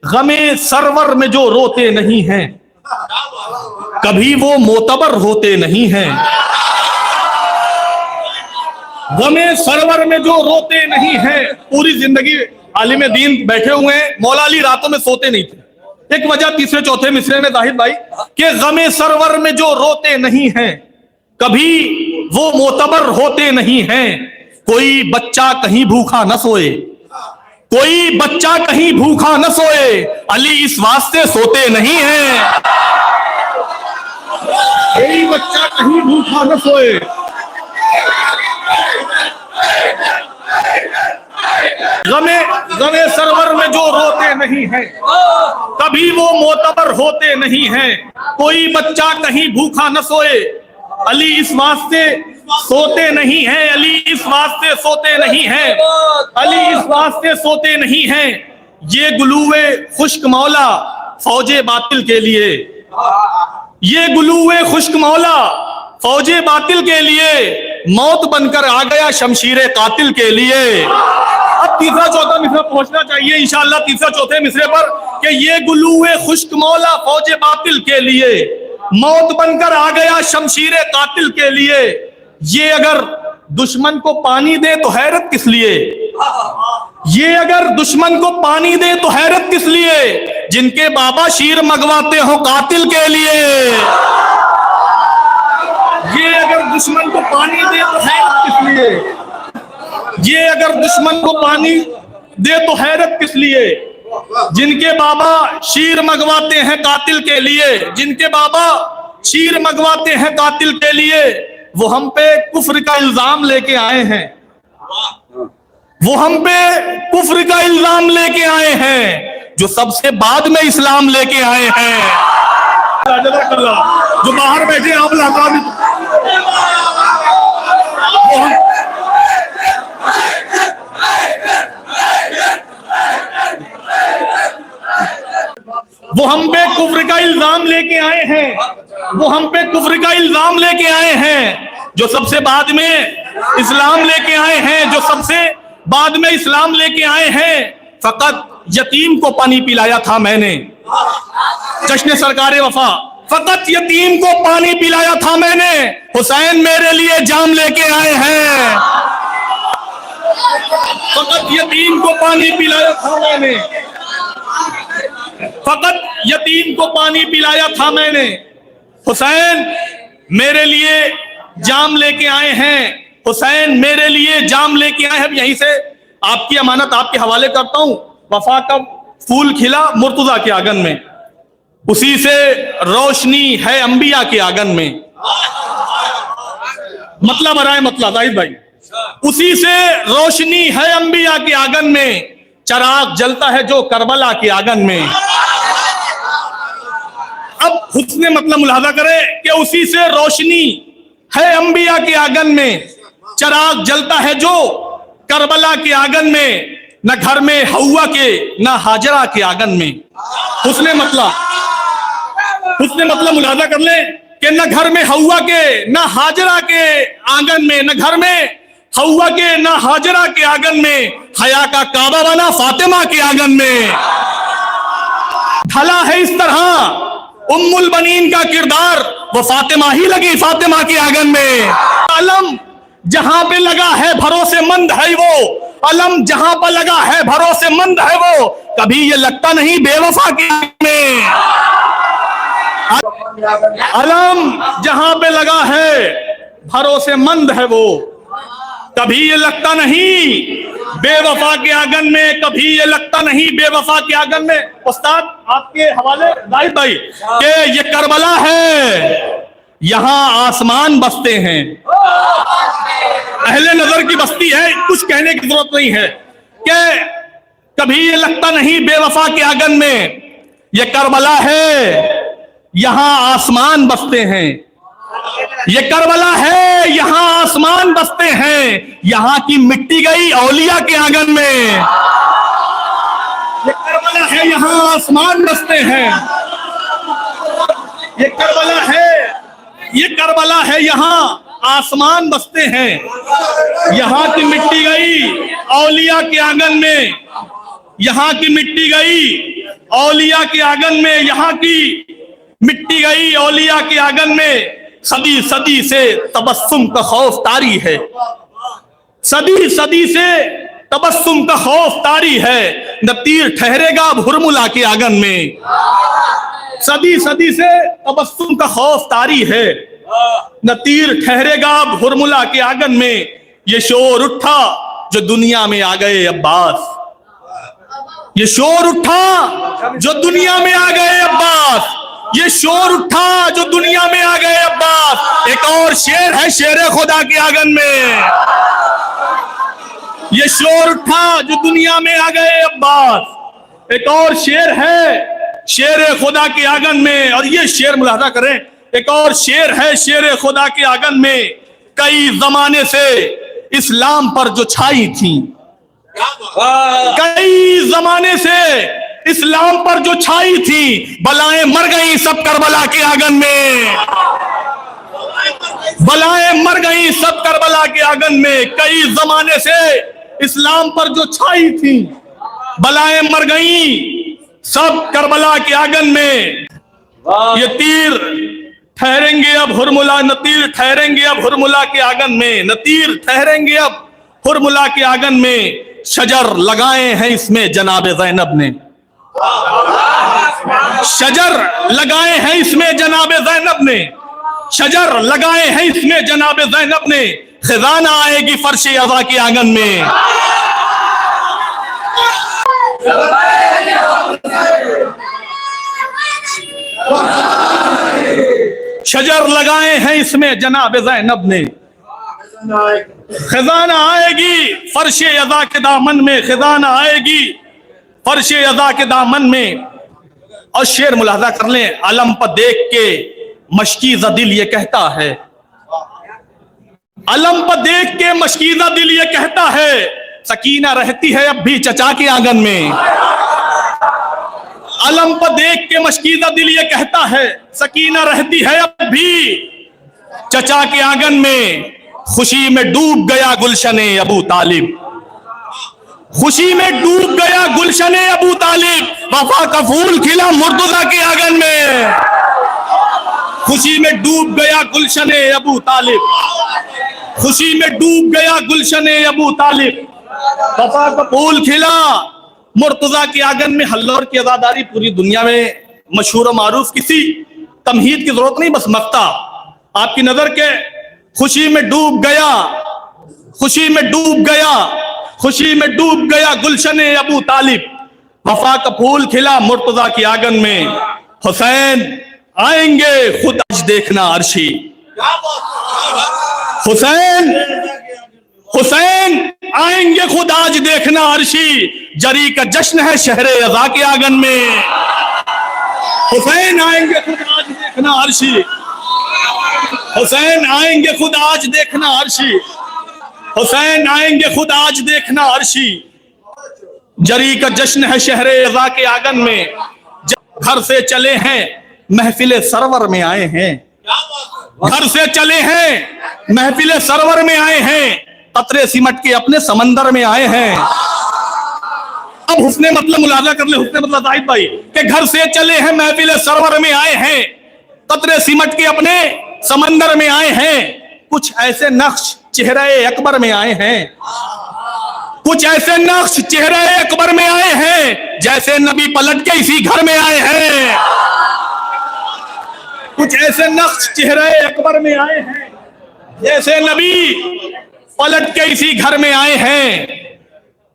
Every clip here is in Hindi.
गमे सरवर में जो रोते नहीं हैं कभी वो मोतबर होते नहीं हैं। गमे सरवर में जो रोते नहीं हैं। पूरी जिंदगी आलिम दीन बैठे हुए हैं, मौला अली रातों में सोते नहीं थे। एक वजह तीसरे चौथे मिसरे में जाहिद भाई कि गमे सरवर में जो रोते नहीं हैं कभी वो मोतबर होते नहीं हैं। कोई बच्चा कहीं भूखा न सोए, कोई बच्चा कहीं भूखा न सोए, अली इस वास्ते सोते नहीं हैं। कोई बच्चा कहीं भूखा न सोए। गमे सरवर में जो रोते नहीं हैं कभी वो मोतबर होते नहीं हैं। कोई बच्चा कहीं भूखा न सोए, अली इस वास्ते सोते नहीं हैं। अली इस वास्ते सोते नहीं हैं। अली इस वास्ते सोते नहीं हैं। ये गुलूए खुश्क मौला फौजे बातिल के लिए, ये गुलूए खुश्क मौला फौजे बातिल के लिए, मौत बनकर आ गया शमशीरे कातिल के लिए। अब तीसरा चौथा मिसरा पहुंचना चाहिए इंशाअल्लाह तीसरा चौथे मिसरे पर कि ये गुलूए खुश्क मौला फौजे बातिल के लिए, मौत बनकर आ गया शमशीरे कातिल के लिए। ये अगर दुश्मन को पानी दे तो हैरत किस लिए, ये अगर दुश्मन को पानी दे तो हैरत किस लिए, जिनके बाबा शीर मंगवाते हो कातिल के लिए। ये अगर दुश्मन को पानी दे तो हैरत किस लिए, ये अगर दुश्मन को पानी दे तो हैरत किस लिए, जिनके बाबा शीर मंगवाते हैं कातिल के लिए, जिनके बाबा शीर मंगवाते हैं कातिल के लिए। वो हम पे कुफ्र का इल्जाम लेके आए हैं, वो हम पे कुफ्र का इल्जाम लेके आए हैं, जो सबसे बाद में इस्लाम लेके आए हैं। जो बाहर बैठे आप वो हम पे कुफ्र का इल्जाम लेके आए हैं, वो हम पे कुफ्र का इल्जाम लेके आए हैं, जो सबसे बाद में इस्लाम लेके आए हैं, जो सबसे बाद में इस्लाम लेके आए हैं। फकत यतीम को पानी पिलाया था मैंने, जश्न सरकारे वफा, फकत यतीम को पानी पिलाया था मैंने, हुसैन मेरे लिए जाम लेके आए हैं। फकत यतीम को पानी पिलाया था मैंने, फकत यतीम को पानी पिलाया था मैंने, हुसैन मेरे लिए जाम लेके आए हैं, हुसैन मेरे लिए जाम लेके आए हैं। यहीं से आपकी अमानत आपके हवाले करता हूं। वफा का फूल खिला मुर्तजा के आंगन में, उसी से रोशनी है अंबिया के आंगन में। मतलब बराए मतलब जाहिद भाई, उसी से रोशनी है अंबिया के आंगन में, चराग जलता है जो करबला के आंगन में। अब हुस्ने मतलब मुलाहजा करें कि उसी से रोशनी है अंबिया के आंगन में, चराग जलता है जो करबला के आंगन में। न घर में हवा के न हाजरा के आंगन में। हुस्ने मतलब मुलाहजा कर ले कि न घर में हवा के न हाजरा के आंगन में, न घर में हवा के न हाजरा के आंगन में, हया का काबा बना फातिमा के आंगन में। ढला है इस तरह उम्मुल बनीन का किरदार, वो फातिमा ही लगी फातिमा के आंगन में। अलम जहां पे लगा है भरोसेमंद है वो, अलम जहां पर लगा है भरोसेमंद है वो, कभी ये लगता नहीं बेवफा के में। अलम जहां पे लगा है भरोसेमंद है वो, कभी ये लगता नहीं बेवफा के आंगन में, कभी ये लगता नहीं बेवफा के आंगन में। उस्ताद आपके हवाले जाहिद भाई कि ये करबला है, यहां आसमान बसते हैं। अहले नजर की बस्ती है, कुछ कहने की जरूरत नहीं है कि कभी ये लगता नहीं बेवफा के आंगन में। ये करबला है, यहां आसमान बसते हैं। ये करबला है, यहां आसमान बसते हैं। यहां की मिट्टी गई औलिया के आंगन में। ये करबला है, यहां आसमान बसते हैं। ये करबला है, ये करबला है, यहां आसमान बसते हैं। यहां की मिट्टी गई औलिया के आंगन में, यहां की मिट्टी गई औलिया के आंगन में यहाँ की मिट्टी गई, औलिया के आंगन में सदी सदी से तबस्सुम का खौफ तारी है, सदी सदी से तबस्सुम का खौफ तारी है, न तीर ठहरेगा हुरमुला के आंगन में। सदी सदी से तबस्सुम का खौफ तारी है, न तीर ठहरेगा हुरमुला के आंगन में। ये शोर उठा जो दुनिया में आ गए अब्बास, ये शोर उठा जो दुनिया में आ गए अब्बास, ये शोर उठा जो दुनिया में आ गए अब्बास। एक और शेर है शेर खुदा के आंगन में, ये शोर उठा जो दुनिया में आ गए अब्बास। एक और शेर है शेर खुदा के आंगन में, और ये शेर मुलाहजा करें, एक और शेर है शेर खुदा के आंगन में। कई जमाने से इस्लाम पर जो छाई थी, कई जमाने से इस्लाम पर जो छाई थी, बलाएं मर गई सब करबला के आंगन में, बलाएं मर गई सब करबला के आंगन में। कई जमाने से इस्लाम पर जो छाई थी, बलाएं मर गई सब करबला के आंगन में। ये तीर ठहरेंगे अब हुरमुला, न तीर ठहरेंगे अब हुरमुला के आंगन में, न तीर ठहरेंगे अब हुरमुला के आंगन में। शजर लगाए हैं इसमें जनाब ज़ैनब ने, शजर लगाए हैं इसमें जनाब ज़ैनब ने, शजर लगाए हैं इसमें जनाब ज़ैनब ने। खजाना आएगी फर्श अज़ा के आंगन में, शजर लगाए हैं इसमें जनाब ज़ैनब ने। खजाना आएगी फर्श अज़ा के दामन में, खजाना आएगी फर्श अज़ा के दामन में। और शेर मुलाहजा कर लें, अलम पर देख के मशकीज़ा दिल ये कहता है, अलम पर देख के मशकीज़ा दिल ये कहता है, सकीना रहती है अब भी चचा के आंगन में। अलम पर देख के मशकीज़ा दिल ये कहता है, सकीना रहती है अब भी चचा के आंगन में। खुशी में डूब गया गुलशने अबू तालिब, खुशी में डूब गया गुलशने अबू तालिब, वफा का फूल खिला मुर्तज़ा के आंगन में। खुशी में डूब गया गुलशने अबू तालिब, खुशी में डूब गया गुलशने अबू तालिब, वफा का फूल खिला मुर्तज़ा के आंगन में। हल्लौर की अज़ादारी पूरी दुनिया में मशहूर मारूफ, किसी तमहीद की जरूरत नहीं, बस मक्ता आपकी नजर के। खुशी में डूब गया, खुशी में डूब गया, खुशी में डूब गया गुलशने अबू तालिब, वफा का फूल खिला मुर्तज़ा के आंगन में। हुसैन आएंगे खुद आज देखना अर्शी, हुसैन हुसैन आएंगे खुद आज देखना अर्शी, जरी का जश्न है शहरे अज़ा के आंगन में। हुसैन आएंगे खुद आज देखना अर्शी, हुसैन आएंगे खुद आज देखना अर्शी, हुसैन आएंगे खुद आज देखना अर्शी, जरी का जश्न है शहरे अज़ा के आंगन में। घर से चले हैं महफिल सरवर में आए हैं, घर से चले हैं महफिल सरवर में आए हैं, कतरे सिमट के अपने समंदर में आए हैं। अब हुस्ने मतलब मुलाजा कर ले, हुस्ने मतलब जाहिद भाई के घर से चले हैं महफिल सरवर में आए हैं, कतरे सिमट के अपने समंदर में आए हैं। कुछ ऐसे नक्श चेहरे अकबर में आए हैं, कुछ ऐसे नक्श चेहरे अकबर में आए हैं, जैसे नबी पलट के इसी घर में आए हैं। कुछ ऐसे नक्श चेहरे अकबर में आए हैं, जैसे नबी पलट के इसी घर में आए हैं।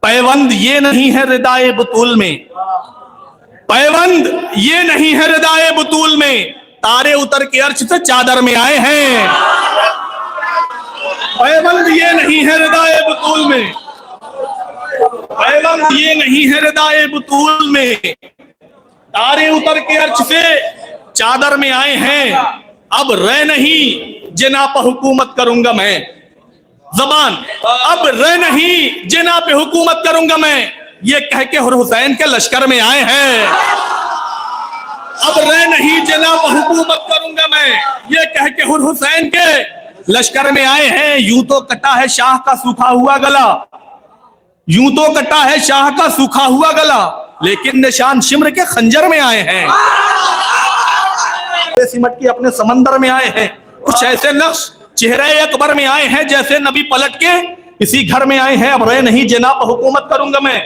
पैबंद ये नहीं है रिदाए बुतूल में, पैबंद ये नहीं है रिदाए बुतूल में, तारे उतर के अर्श से चादर में आए हैं। पैबंद ये नहीं है रिदाए बुतूल में, पैबंद ये नहीं है रिदाए बुतूल में, तारे उतर के अर्श से चादर में आए हैं। अब रह नहीं जिना पर हुकूमत करूंगा मैं, जबान अब रह नहीं जिना पे हुकूमत करूंगा मैं, ये कह के हुसैन के लश्कर में आए हैं। अब रह नहीं जिना पर हुकूमत करूंगा मैं, ये कह के हुसैन के लश्कर में आए हैं। यूं तो कटा है शाह का सूखा हुआ गला, यूं तो कटा है शाह का सूखा हुआ गला, लेकिन निशान शिम्र के खंजर में आए हैं, सिमट के अपने समंदर में आए हैं। कुछ ऐसे नक्श चेहरे अकबर में आए हैं जैसे नबी पलट के इसी घर में आए हैं। अब रहे नहीं जनाब हुकूमत करूंगा मैं,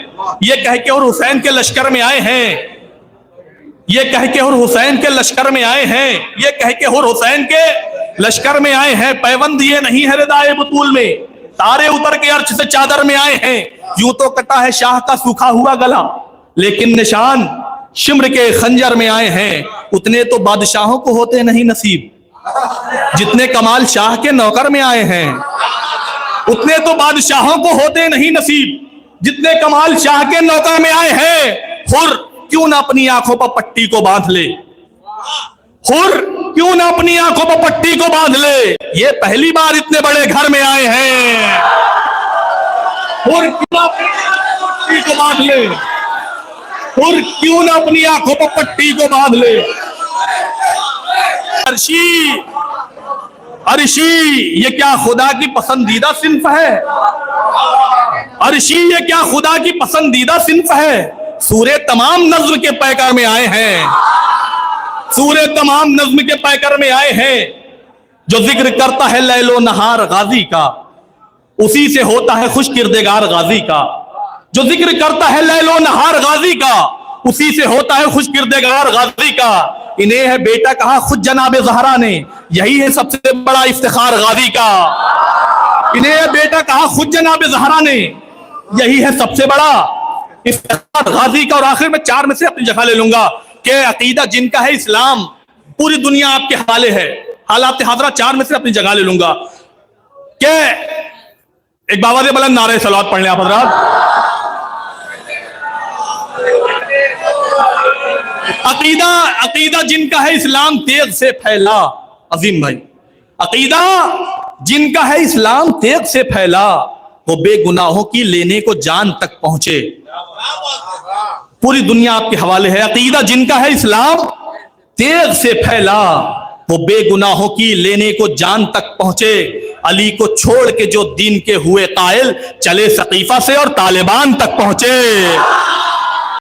ये कह के और हुसैन के लश्कर में आए हैं, ये कह के और हुसैन के लश्कर में आए हैं, ये कह के और हुसैन के लश्कर में आए हैं। पैबंद ये नहीं है रिदाए बतूल में, तारे उतर के अर्श से चादर में आए हैं। यूं तो कटा है शाह का सूखा हुआ गला, लेकिन निशान शिम्र के खंजर में आए हैं। उतने तो बादशाहों को होते नहीं नसीब जितने कमाल शाह के नौकर में आए हैं, उतने तो बादशाहों को होते नहीं नसीब जितने कमाल शाह के नौकर में आए हैं। हुर क्यों ना अपनी आंखों पर पट्टी को बांध ले, हुर क्यों ना अपनी आंखों पर पट्टी को बांध ले, ये पहली बार इतने बड़े घर में आए हैं। हुर क्यों ना अपनी पट्टी को बांध ले, हुर क्यों ना अपनी आंखों पर पट्टी को बांध ले। अर्शी अर्शी ये क्या खुदा की पसंदीदा सिन्फ है, अर्शी ये क्या खुदा की पसंदीदा सिन्फ है। सूरे तमाम नज्म के पैकर में आए हैं, सूरे तमाम नज्म के पैकर में आए हैं। जो जिक्र करता है लैलो नहार गाजी का, उसी से होता है खुश किरदेगार गाजी का। जो जिक्र करता है लैलो नहार गाजी का, उसी से होता है खुश किरदेगार गाजी का। इन्हें है बेटा कहा खुद जनाब ज़हरा ने, यही है सबसे बड़ा इफ्तिखार गाजी का। इन्हें है बेटा कहा खुद जनाब ज़हरा ने, यही है सबसे बड़ा इफ्तिखार गाजी का। और आखिर में चार में से अपनी जगह ले लूंगा कि अकीदा जिनका है इस्लाम, पूरी दुनिया आपके हवाले है। हालात हाजरा चार में से अपनी जगह ले लूंगा कि एक बाबा से बुलंद नारे सलावत पढ़ लें आप हज़रात। अकीदा अकीदा जिनका है इस्लाम तेग से फैला, अजीम भाई, अकीदा जिनका है इस्लाम तेग से फैला, वो बेगुनाहों की लेने को जान तक पहुंचे। पूरी दुनिया आपके हवाले है। अकीदा जिनका है इस्लाम तेग से फैला, वो बेगुनाहों की लेने को जान तक पहुंचे। अली को छोड़ के जो दीन के हुए कायल, चले सकीफा से और तालिबान तक पहुंचे।